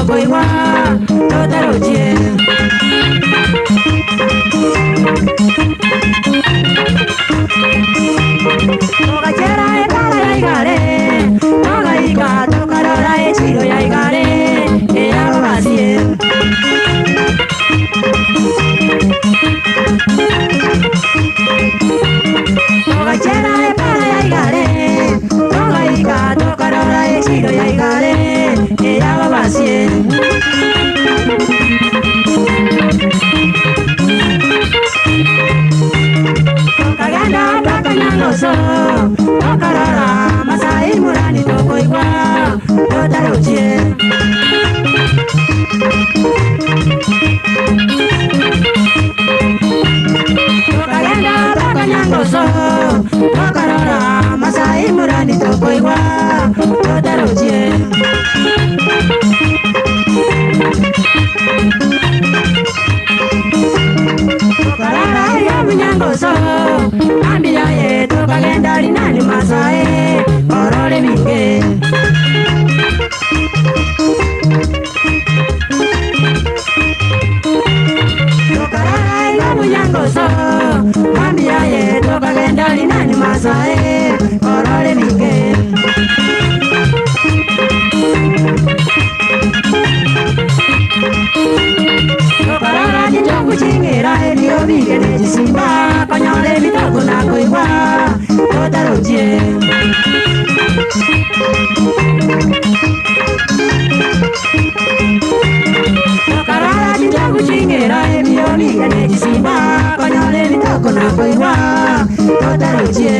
toko igua tutaruchie tugachera ekara ya igare tugaiga tukarora echiro ya igare eyababasie tugachera ekara ya igare tugaiga tukarora echiro ya igare eyababasie tukagenda takanyangoso tukarora Masai Murani toko igua tutaruchie tukagenda takanyangoso tukarora Masai Murani toko igua tutaruchie tukarara ya munyangoso ambira ye tukagenda linani Masai orore binge tukarara ya munyangoso ambira ye tukagenda linani Masai orore binge tukarara jinjongu chingira ebyo bigene chisimba kanyore bitoko nako igua tutaruchie tukarara jinjongu chingira ebyo bigene chisimba kanyore bitoko nako igua tutaruchie